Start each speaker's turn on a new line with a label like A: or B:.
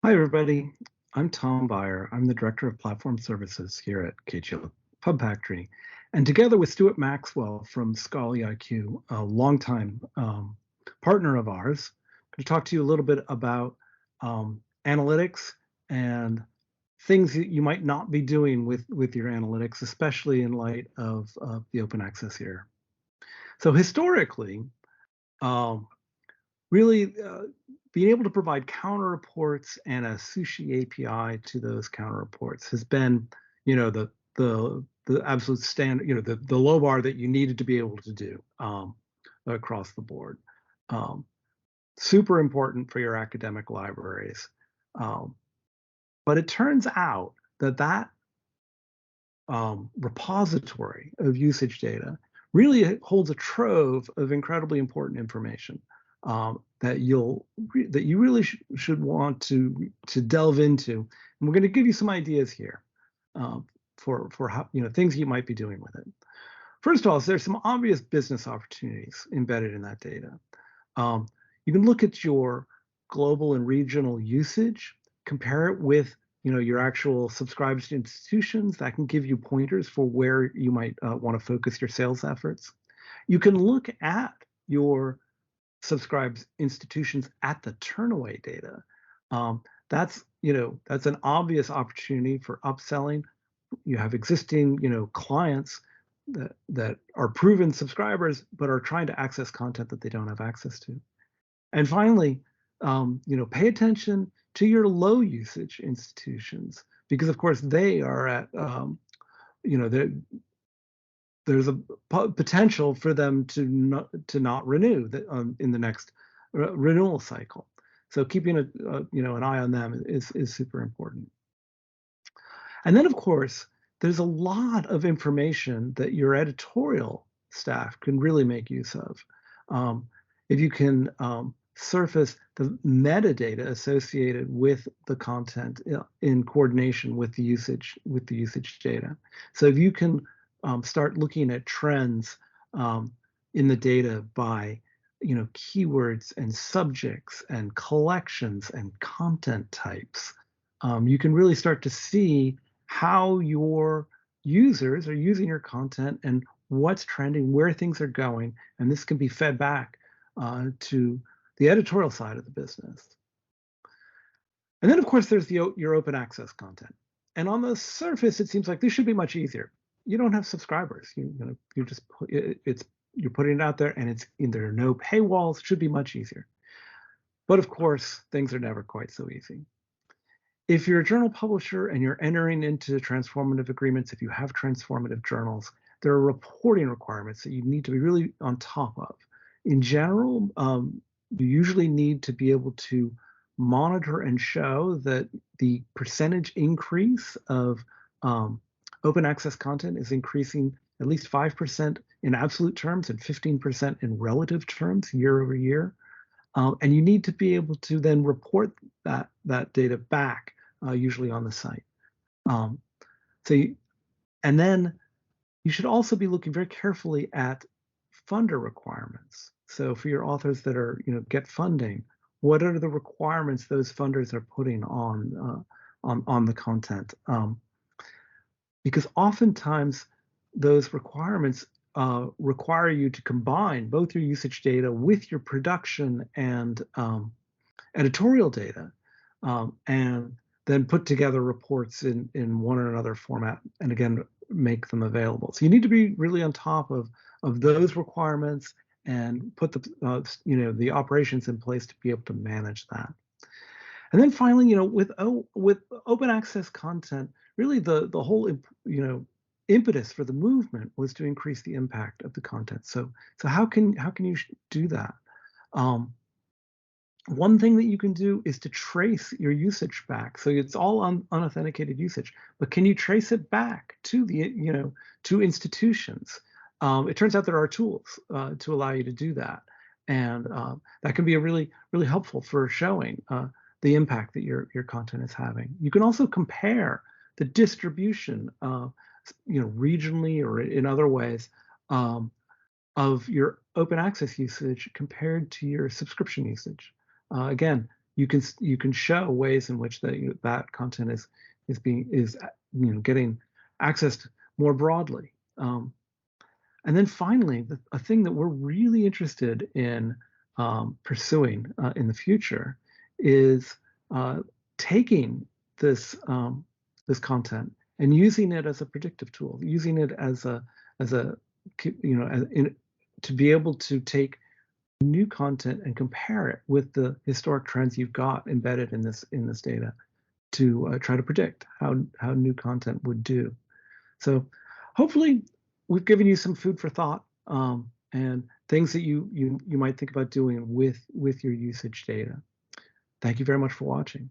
A: Hi, everybody. I'm Tom Beyer. I'm the Director of Platform Services here at KGL PubFactory. And together with Stuart Maxwell from Scholarly IQ, a longtime partner of ours, I'm going to talk to you a little bit about analytics and things that you might not be doing with your analytics, especially in light of the open access era. So historically, um, really being able to provide counter reports and a sushi API to those counter reports has been, the absolute standard, the low bar that you needed to be able to do across the board. Um, Super important for your academic libraries. Um, but it turns out that repository of usage data really holds a trove of incredibly important information that you really should want to delve into. And we're going to give you some ideas here for how things you might be doing with it. First of all, there's some obvious business opportunities embedded in that data. Um, you can look at your global and regional usage, compare it with your actual subscribers to institutions. That can give you pointers for where you might want to focus your sales efforts. You can look at your subscribed institutions at the turnaway data. That's an obvious opportunity for upselling. You have existing clients that are proven subscribers but are trying to access content that they don't have access to. And finally, pay attention to your low usage institutions because, of course, they are at, there's a potential for them to not renew in the next renewal cycle. So keeping an eye on them is super important. And then, of course, there's a lot of information that your editorial staff can really make use of. If you can surface the metadata associated with the content in coordination with the usage data. So if you can start looking at trends in the data by keywords and subjects and collections and content types, you can really start to see how your users are using your content and what's trending, where things are going, and this can be fed back to the editorial side of the business. And then, of course, there's your open access content. And on the surface, it seems like this should be much easier. You don't have subscribers. You just you're putting it out there, and there are no paywalls. It should be much easier. But of course, things are never quite so easy. If you're a journal publisher and you're entering into transformative agreements, if you have transformative journals, there are reporting requirements that you need to be really on top of. In general, you usually need to be able to monitor and show that the percentage increase of open access content is increasing at least 5% in absolute terms and 15% in relative terms year over year. And you need to be able to then report that data back, usually on the site. And then you should also be looking very carefully at funder requirements. So for your authors that are, get funding, what are the requirements those funders are putting on the content? Because oftentimes those requirements require you to combine both your usage data with your production and editorial data, and then put together reports in one or another format, and again, make them available. So you need to be really on top of those requirements and put the operations in place to be able to manage that. And then finally, with open access content, really the whole impetus for the movement was to increase the impact of the content. So how can you do that? One thing that you can do is to trace your usage back. So it's all unauthenticated usage, but can you trace it back to to institutions? It turns out there are tools to allow you to do that, and that can be a really helpful for showing the impact that your content is having. You can also compare the distribution, regionally or in other ways, of your open access usage compared to your subscription usage. Again, you can show ways in which that content is getting accessed more broadly. And then finally, a thing that we're really interested in pursuing in the future is taking this content and using it as a predictive tool, using it as a to be able to take new content and compare it with the historic trends you've got embedded in this data to try to predict how new content would do. So hopefully we've given you some food for thought and things that you might think about doing with your usage data. Thank you very much for watching.